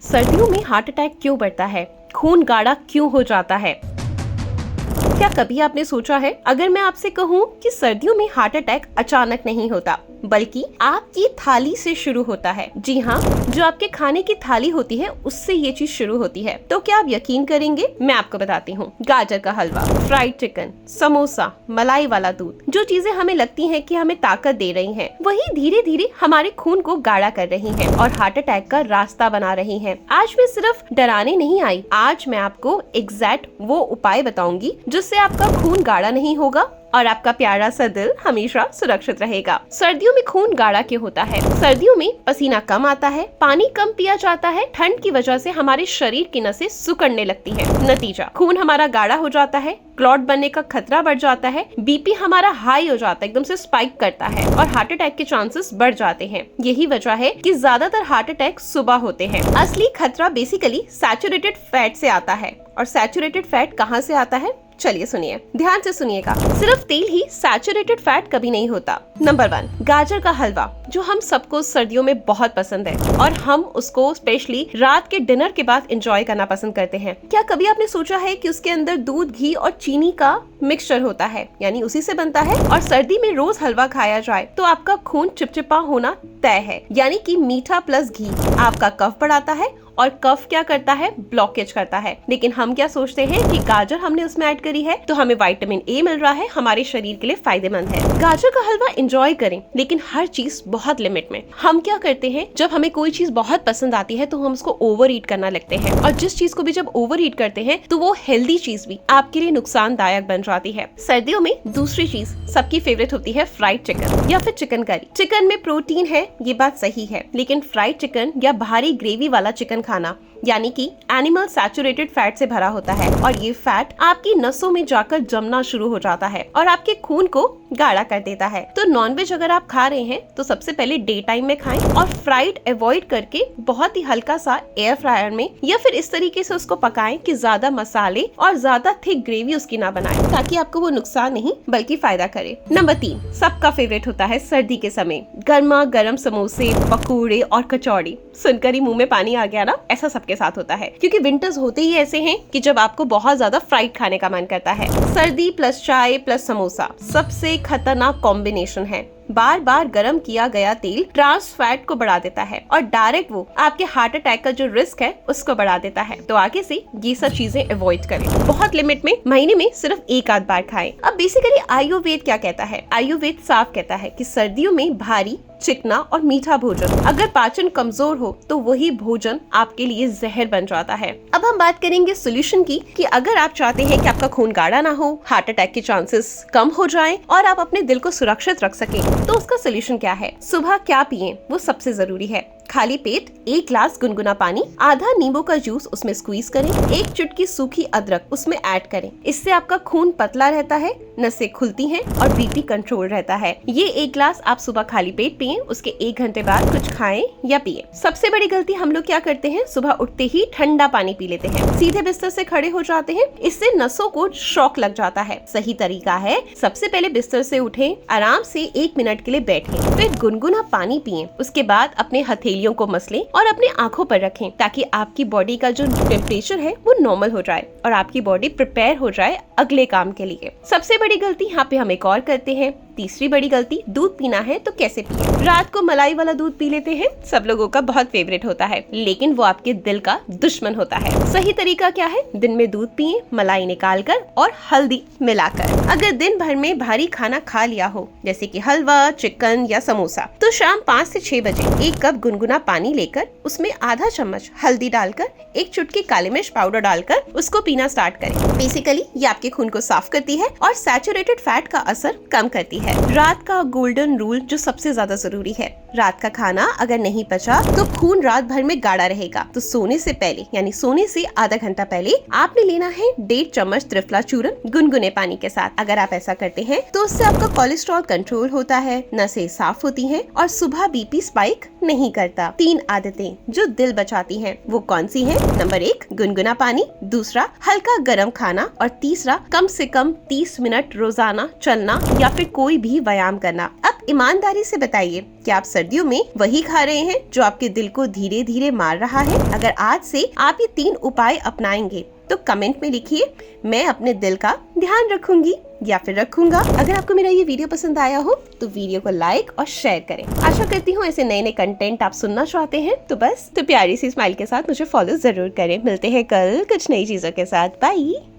सर्दियों में heart attack क्यों बढ़ता है? खून गाढ़ा क्यों हो जाता है? क्या कभी आपने सोचा है, अगर मैं आपसे कहूँ कि सर्दियों में हार्ट अटैक अचानक नहीं होता बल्कि आपकी थाली से शुरू होता है। जी हाँ, जो आपके खाने की थाली होती है उससे ये चीज शुरू होती है। तो क्या आप यकीन करेंगे? मैं आपको बताती हूँ। गाजर का हलवा, फ्राइड चिकन, समोसा, मलाई वाला दूध, जो चीजें हमें लगती हैं कि हमें ताकत दे रही हैं, वही धीरे धीरे हमारे खून को गाढ़ा कर रही हैं और हार्ट अटैक का रास्ता बना रही हैं। आज मैं सिर्फ डराने नहीं आई, आज मैं आपको एग्जैक्ट वो उपाय बताऊंगी जिससे आपका खून गाढ़ा नहीं होगा और आपका प्यारा सा दिल हमेशा सुरक्षित रहेगा। सर्दियों में खून गाढ़ा क्यों होता है? सर्दियों में पसीना कम आता है, पानी कम पिया जाता है, ठंड की वजह से हमारे शरीर की नसें सिकुड़ने लगती है। नतीजा, खून हमारा गाढ़ा हो जाता है, क्लॉट बनने का खतरा बढ़ जाता है, बीपी हमारा हाई हो जाता है, एकदम से स्पाइक करता है और हार्ट अटैक के चांसेस बढ़ जाते हैं। यही वजह है कि ज्यादातर हार्ट अटैक सुबह होते हैं। असली खतरा बेसिकली सैचुरेटेड फैट से आता है। और सैचुरेटेड फैट कहाँ से आता है? चलिए सुनिए, ध्यान से सुनिएगा। सिर्फ तेल ही सैचुरेटेड फैट कभी नहीं होता। नंबर 1, गाजर का हलवा, जो हम सबको सर्दियों में बहुत पसंद है और हम उसको स्पेशली रात के डिनर के बाद एंजॉय करना पसंद करते हैं। क्या कभी आपने सोचा है कि उसके अंदर दूध, घी और चीनी का मिक्सचर होता है, यानी उसी से बनता है। और सर्दी में रोज हलवा खाया जाए तो आपका खून चिपचिपा होना तय है, यानी कि मीठा प्लस घी आपका कफ बढ़ाता है और कफ क्या करता है? ब्लॉकेज करता है। लेकिन हम क्या सोचते हैं कि गाजर हमने उसमें ऐड करी है तो हमें विटामिन ए मिल रहा है, हमारे शरीर के लिए फायदेमंद है। गाजर का हलवा एंजॉय करें, लेकिन हर चीज बहुत लिमिट में। हम क्या करते हैं, जब हमें कोई चीज बहुत पसंद आती है तो हम उसको ओवर ईट करना लगते हैं और जिस चीज को भी जब ओवर ईट करते हैं तो वो हेल्दी चीज भी आपके लिए नुकसानदायक बन जाती है। सर्दियों में दूसरी चीज सबकी फेवरेट होती है फ्राइड चिकन या फिर चिकन करी। चिकन में प्रोटीन है, ये बात सही है, लेकिन फ्राइड चिकन या भारी ग्रेवी वाला चिकन खाना यानी कि एनिमल सैचुरेटेड फैट से भरा होता है और ये फैट आपकी नसों में जाकर जमना शुरू हो जाता है और आपके खून को गाढ़ा कर देता है। तो नॉनवेज अगर आप खा रहे हैं तो सबसे पहले डे टाइम में खाएं और फ्राइड अवॉइड करके बहुत ही हल्का सा एयर फ्रायर में या फिर इस तरीके से उसको पकाएं कि ज्यादा मसाले और ज्यादा थिक ग्रेवी उसकी ना बनाएं, ताकि आपको वो नुकसान नहीं बल्कि फायदा करे। नंबर 3, सबका फेवरेट होता है सर्दी के समय गर्मा गर्म समोसे, पकौड़े और कचौड़ी। सुनकर ही मुंह में पानी आ गया ना? ऐसा सबके साथ होता है क्योंकि विंटर्स होते ही ऐसे हैं कि जब आपको बहुत ज्यादा फ्राइड खाने का मन करता है। सर्दी प्लस चाय प्लस समोसा सबसे खतरनाक कॉम्बिनेशन है। बार बार गर्म किया गया तेल ट्रांस फैट को बढ़ा देता है और डायरेक्ट वो आपके हार्ट अटैक का जो रिस्क है उसको बढ़ा देता है। तो आगे से ये सब चीजें अवॉइड करें, बहुत लिमिट में, महीने में सिर्फ एक आध बार खाएं। अब बेसिकली आयुर्वेद क्या कहता है? आयुर्वेद साफ कहता है कि सर्दियों में भारी, चिकना और मीठा भोजन, अगर पाचन कमजोर हो तो वही भोजन आपके लिए जहर बन जाता है। अब हम बात करेंगे सोल्यूशन की, कि अगर आप चाहते हैं कि आपका खून गाढ़ा ना हो, हार्ट अटैक के चांसेस कम हो जाएं और आप अपने दिल को सुरक्षित रख सकें, तो उसका सोल्यूशन क्या है? सुबह क्या पिएं वो सबसे जरूरी है। खाली पेट 1 ग्लास गुनगुना पानी, आधा नींबू का जूस उसमें स्क्वीज करें, 1 चुटकी सूखी अदरक उसमें ऐड करें। इससे आपका खून पतला रहता है, नसें खुलती हैं और बीपी कंट्रोल रहता है। ये 1 ग्लास आप सुबह खाली पेट पिएं, उसके 1 घंटे बाद कुछ खाएं या पिएं। सबसे बड़ी गलती हम लोग क्या करते हैं, सुबह उठते ही ठंडा पानी पी लेते हैं, सीधे बिस्तर से खड़े हो जाते हैं, इससे नसों को शॉक लग जाता है। सही तरीका है, सबसे पहले बिस्तर से उठें, आराम से 1 मिनट के लिए बैठें, फिर गुनगुना पानी पिएं, उसके बाद अपने हथेलियों को मसलें और अपने आंखों पर रखें, ताकि आपकी बॉडी का जो टेम्परेचर है वो नॉर्मल हो जाए और आपकी बॉडी प्रिपेयर हो जाए अगले काम के लिए। सबसे बड़ी गलती यहाँ पे हम एक और करते हैं, तीसरी बड़ी गलती, दूध पीना है तो कैसे पिए? रात को मलाई वाला दूध पी लेते हैं, सब लोगों का बहुत फेवरेट होता है, लेकिन वो आपके दिल का दुश्मन होता है। सही तरीका क्या है? दिन में दूध पिए, मलाई निकालकर और हल्दी मिलाकर। अगर दिन भर में भारी खाना खा लिया हो, जैसे कि हलवा, चिकन या समोसा, तो शाम 5 से 6 बजे 1 कप गुनगुना पानी लेकर उसमें आधा चम्मच हल्दी डालकर 1 चुटकी काली मिर्च पाउडर डालकर उसको पीना स्टार्ट करें। बेसिकली ये आपके खून को साफ करती है और सैचुरेटेड फैट का असर कम करती है। रात का गोल्डन रूल जो सबसे ज्यादा जरूरी है, रात का खाना अगर नहीं पचा तो खून रात भर में गाढ़ा रहेगा। तो सोने से पहले, यानी सोने से आधा घंटा पहले आपने लेना है 1.5 चम्मच त्रिफला चूर्ण गुनगुने पानी के साथ। अगर आप ऐसा करते हैं तो उससे आपका कोलेस्ट्रॉल कंट्रोल होता है, नसें साफ होती हैं और सुबह बीपी स्पाइक नहीं करता। 3 आदतें जो दिल बचाती हैं वो कौन सी हैं? नंबर 1, गुनगुना पानी, दूसरा हल्का गर्म खाना और तीसरा कम से कम 30 मिनट रोजाना चलना या फिर कोई भी व्यायाम करना। अब ईमानदारी से बताइए कि आप सर्दियों में वही खा रहे हैं जो आपके दिल को धीरे धीरे मार रहा है? अगर आज से आप ये 3 उपाय अपनाएंगे तो कमेंट में लिखिए, मैं अपने दिल का ध्यान रखूंगी या फिर रखूंगा। अगर आपको मेरा ये वीडियो पसंद आया हो तो वीडियो को लाइक और शेयर करें। आशा करती हूँ ऐसे नए नए कंटेंट आप सुनना चाहते हैं तो प्यारी सी स्माइल के साथ मुझे फॉलो जरूर करें। मिलते हैं कल कुछ नई चीजों के साथ। बाय।